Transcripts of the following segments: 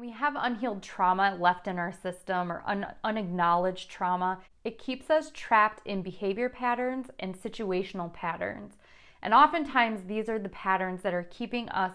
we have unhealed trauma left in our system or unacknowledged trauma, it keeps us trapped in behavior patterns and situational patterns. And oftentimes these are the patterns that are keeping us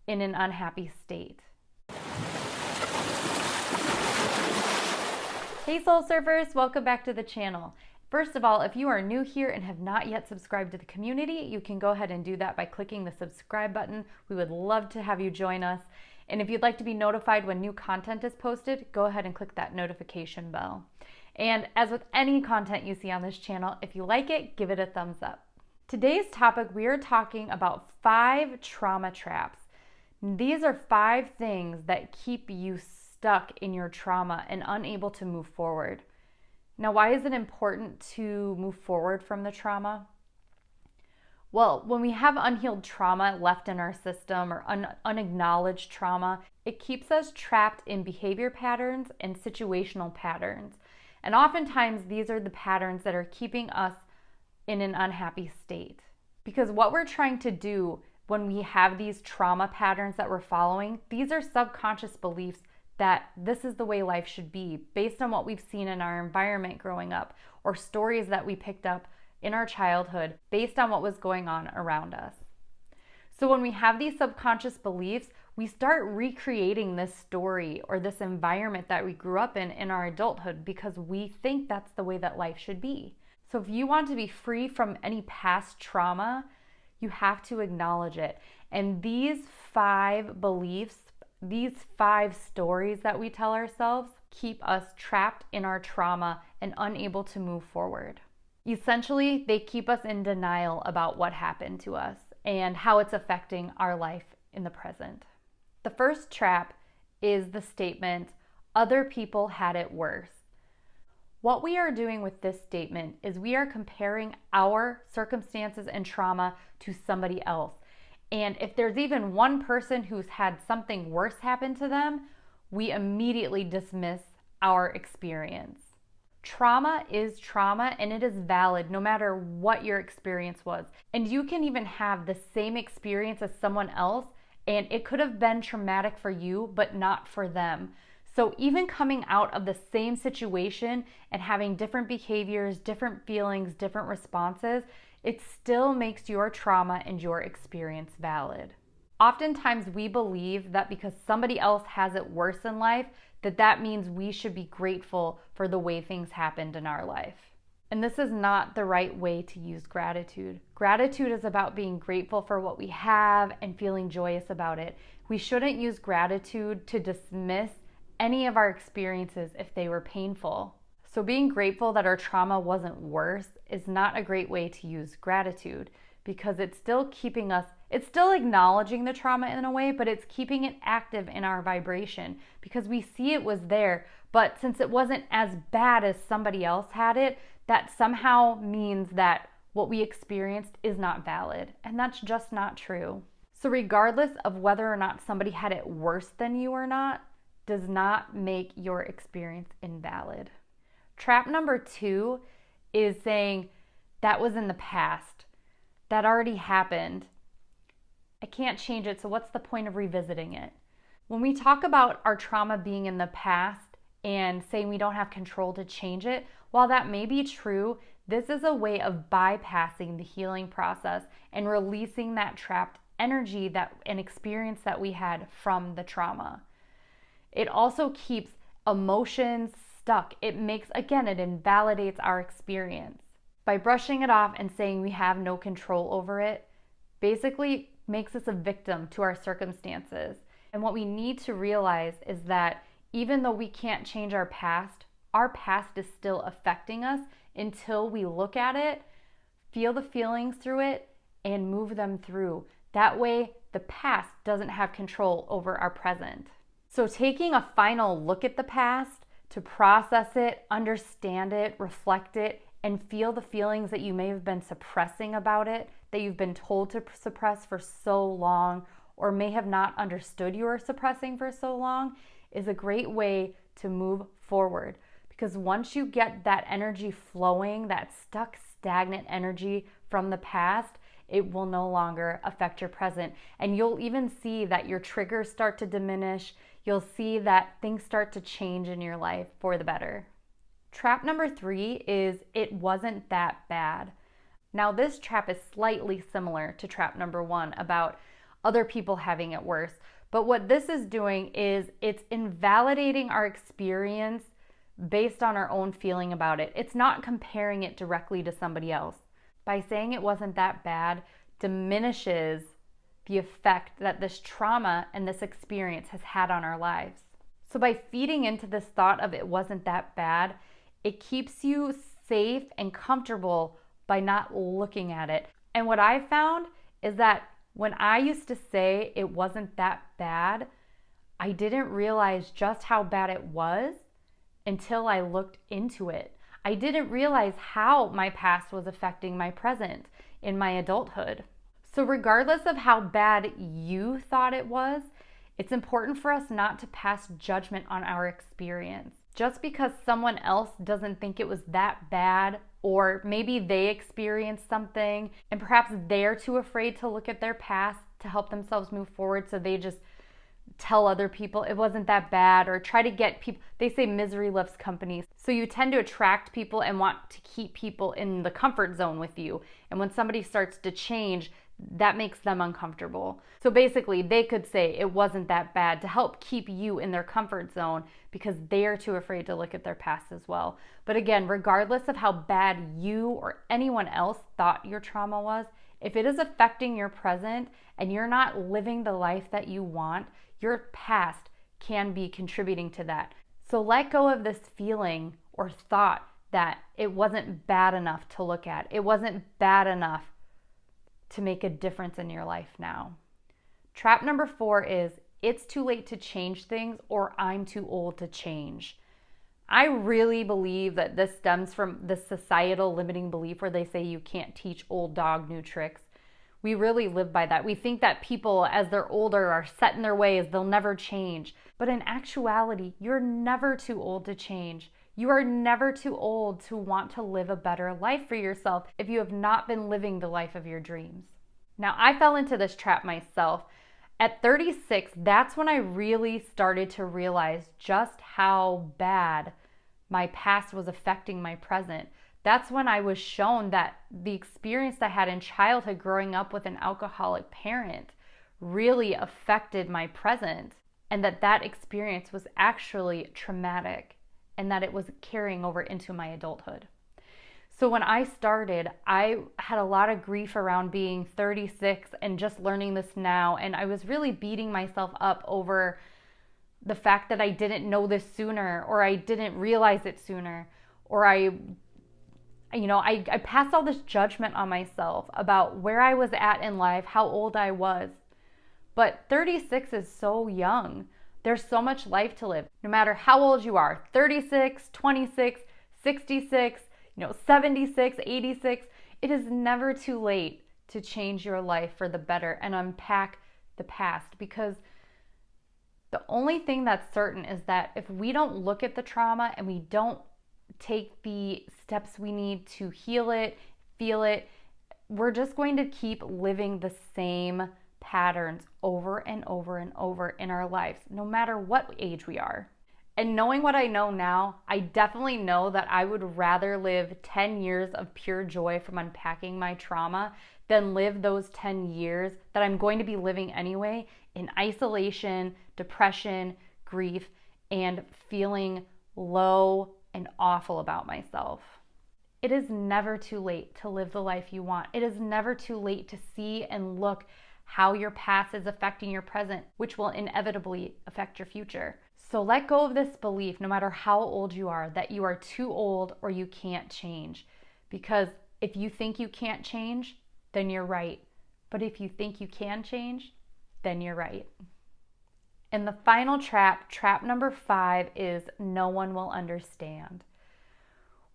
in an unhappy state. Hey Soul Surfers, welcome back to the channel. First of all, if you are new here and have not yet subscribed to the community, you can go ahead and do that by clicking the subscribe button. We would love to have you join us. And if you'd like to be notified when new content is posted, go ahead and click that notification bell. And as with any content you see on this channel, if you like it, give it a thumbs up. Today's topic, we are talking about 5 trauma traps. These are 5 things that keep you stuck in your trauma and unable to move forward. Now, why is it important to move forward from the trauma? Well, when we have unhealed trauma left in our system or unacknowledged trauma, it keeps us trapped in behavior patterns and situational patterns. And oftentimes these are the patterns that are keeping us in an unhappy state. Because what we're trying to do when we have these trauma patterns that we're following, these are subconscious beliefs that this is the way life should be based on what we've seen in our environment growing up or stories that we picked up in our childhood based on what was going on around us. So when we have these subconscious beliefs, we start recreating this story or this environment that we grew up in our adulthood because we think that's the way that life should be. So if you want to be free from any past trauma, you have to acknowledge it. And these 5 beliefs, these 5 stories that we tell ourselves keep us trapped in our trauma and unable to move forward. Essentially, they keep us in denial about what happened to us and how it's affecting our life in the present. The first trap is the statement, "Other people had it worse." What we are doing with this statement is we are comparing our circumstances and trauma to somebody else. And if there's even one person who's had something worse happen to them, we immediately dismiss our experience. Trauma is trauma and it is valid no matter what your experience was. And you can even have the same experience as someone else and it could have been traumatic for you, but not for them. So even coming out of the same situation and having different behaviors, different feelings, different responses, it still makes your trauma and your experience valid. Oftentimes we believe that because somebody else has it worse in life, that means we should be grateful for the way things happened in our life. And this is not the right way to use gratitude. Gratitude is about being grateful for what we have and feeling joyous about it. We shouldn't use gratitude to dismiss any of our experiences if they were painful. So being grateful that our trauma wasn't worse is not a great way to use gratitude because it's still keeping us, it's still acknowledging the trauma in a way, but it's keeping it active in our vibration because we see it was there, but since it wasn't as bad as somebody else had it, that somehow means that what we experienced is not valid, and that's just not true. So regardless of whether or not somebody had it worse than you or not, does not make your experience invalid. Trap number 2 is saying, that was in the past. That already happened. I can't change it, so what's the point of revisiting it? When we talk about our trauma being in the past and saying we don't have control to change it, while that may be true, this is a way of bypassing the healing process and releasing that trapped energy and experience that we had from the trauma. It also keeps emotions stuck. It makes, again, it invalidates our experience. By brushing it off and saying we have no control over it, basically makes us a victim to our circumstances. And what we need to realize is that even though we can't change our past is still affecting us until we look at it, feel the feelings through it, and move them through. That way, the past doesn't have control over our present. So taking a final look at the past to process it, understand it, reflect it, and feel the feelings that you may have been suppressing about it, that you've been told to suppress for so long, or may have not understood you were suppressing for so long, is a great way to move forward. Because once you get that energy flowing, that stuck, stagnant energy from the past, it will no longer affect your present. And you'll even see that your triggers start to diminish. You'll see that things start to change in your life for the better. Trap number 3 is it wasn't that bad. Now, this trap is slightly similar to trap number 1 about other people having it worse. But what this is doing is it's invalidating our experience based on our own feeling about it. It's not comparing it directly to somebody else. By saying it wasn't that bad diminishes the effect that this trauma and this experience has had on our lives. So by feeding into this thought of it wasn't that bad, it keeps you safe and comfortable by not looking at it. And what I found is that when I used to say it wasn't that bad, I didn't realize just how bad it was until I looked into it. I didn't realize how my past was affecting my present in my adulthood. So regardless of how bad you thought it was, it's important for us not to pass judgment on our experience. Just because someone else doesn't think it was that bad, or maybe they experienced something and perhaps they're too afraid to look at their past to help themselves move forward, so they just tell other people it wasn't that bad, or try to get people. They say misery loves company. So you tend to attract people and want to keep people in the comfort zone with you. And when somebody starts to change, that makes them uncomfortable. So basically, they could say it wasn't that bad to help keep you in their comfort zone because they are too afraid to look at their past as well. But again, regardless of how bad you or anyone else thought your trauma was, if it is affecting your present and you're not living the life that you want, your past can be contributing to that. So let go of this feeling or thought that it wasn't bad enough to look at. It wasn't bad enough to make a difference in your life now. Trap number 4 is it's too late to change things, or I'm too old to change. I really believe that this stems from the societal limiting belief where they say you can't teach old dog new tricks. We really live by that. We think that people, as they're older, are set in their ways, they'll never change. But in actuality, you're never too old to change. You are never too old to want to live a better life for yourself if you have not been living the life of your dreams. Now, I fell into this trap myself. At 36, that's when I really started to realize just how bad my past was affecting my present. That's when I was shown that the experience I had in childhood growing up with an alcoholic parent really affected my present, and that experience was actually traumatic, and that it was carrying over into my adulthood. So when I started, I had a lot of grief around being 36 and just learning this now, and I was really beating myself up over the fact that I didn't know this sooner, or I didn't realize it sooner, or I passed all this judgment on myself about where I was at in life, how old I was. But 36 is so young. There's so much life to live. No matter how old you are, 36, 26, 66, 76, 86, it is never too late to change your life for the better and unpack the past, because the only thing that's certain is that if we don't look at the trauma and we don't take the steps we need to heal it, feel it, we're just going to keep living the same patterns over and over and over in our lives, no matter what age we are. And knowing what I know now, I definitely know that I would rather live 10 years of pure joy from unpacking my trauma than live those 10 years that I'm going to be living anyway in isolation, depression, grief, and feeling low and awful about myself. It is never too late to live the life you want. It is never too late to see and look how your past is affecting your present, which will inevitably affect your future. So let go of this belief, no matter how old you are, that you are too old or you can't change. Because if you think you can't change, then you're right. But if you think you can change, then you're right. And the final trap number 5, is no one will understand.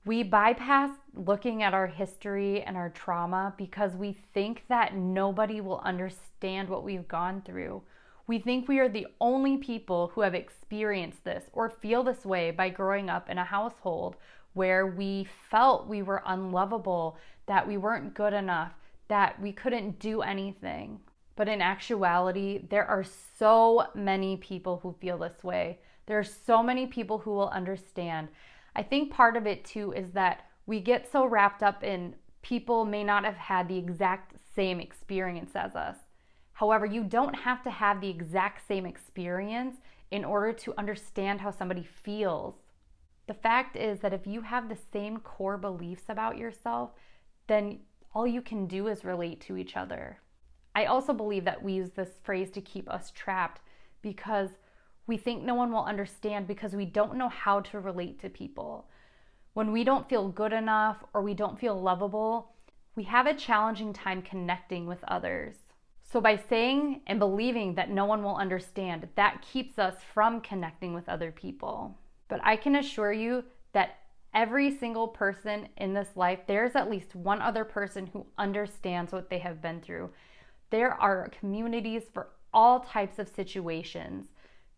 We bypass looking at our history and our trauma because we think that nobody will understand what we've gone through. We think we are the only people who have experienced this or feel this way by growing up in a household where we felt we were unlovable, that we weren't good enough, that we couldn't do anything. But in actuality, there are so many people who feel this way. There are so many people who will understand. I think part of it too is that we get so wrapped up in people may not have had the exact same experience as us. However, you don't have to have the exact same experience in order to understand how somebody feels. The fact is that if you have the same core beliefs about yourself, then all you can do is relate to each other. I also believe that we use this phrase to keep us trapped because we think no one will understand because we don't know how to relate to people. When we don't feel good enough or we don't feel lovable, we have a challenging time connecting with others. So by saying and believing that no one will understand, that keeps us from connecting with other people. But I can assure you that every single person in this life, there's at least one other person who understands what they have been through. There are communities for all types of situations.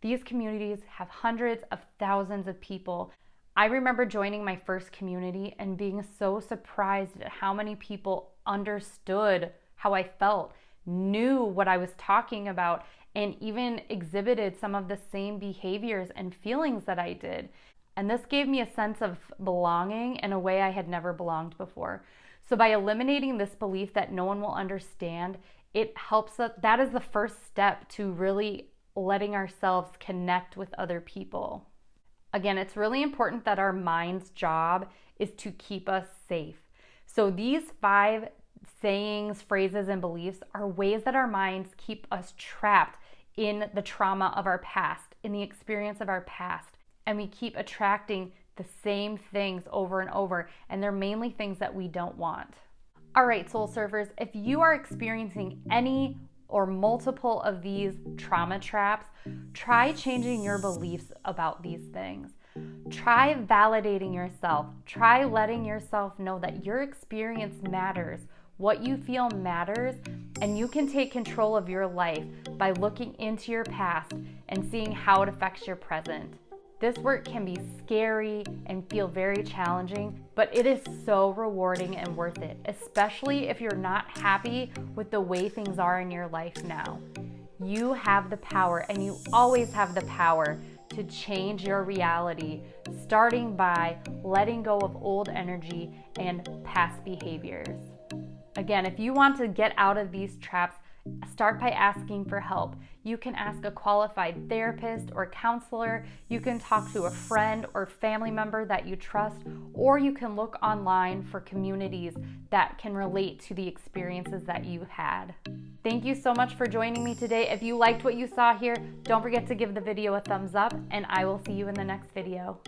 These communities have hundreds of thousands of people. I remember joining my first community and being so surprised at how many people understood how I felt, knew what I was talking about, and even exhibited some of the same behaviors and feelings that I did. And this gave me a sense of belonging in a way I had never belonged before. So by eliminating this belief that no one will understand, it helps us. That is the first step to really letting ourselves connect with other people. Again, it's really important that our mind's job is to keep us safe. So these 5 sayings, phrases, and beliefs are ways that our minds keep us trapped in the trauma of our past, in the experience of our past. And we keep attracting the same things over and over. And they're mainly things that we don't want. All right, soul surfers, if you are experiencing any or multiple of these trauma traps, try changing your beliefs about these things. Try validating yourself. Try letting yourself know that your experience matters. What you feel matters, and you can take control of your life by looking into your past and seeing how it affects your present. This work can be scary and feel very challenging, but it is so rewarding and worth it, especially if you're not happy with the way things are in your life now. You have the power, and you always have the power to change your reality, starting by letting go of old energy and past behaviors. Again, if you want to get out of these traps, start by asking for help. You can ask a qualified therapist or counselor. You can talk to a friend or family member that you trust, or you can look online for communities that can relate to the experiences that you had. Thank you so much for joining me today. If you liked what you saw here, don't forget to give the video a thumbs up, and I will see you in the next video.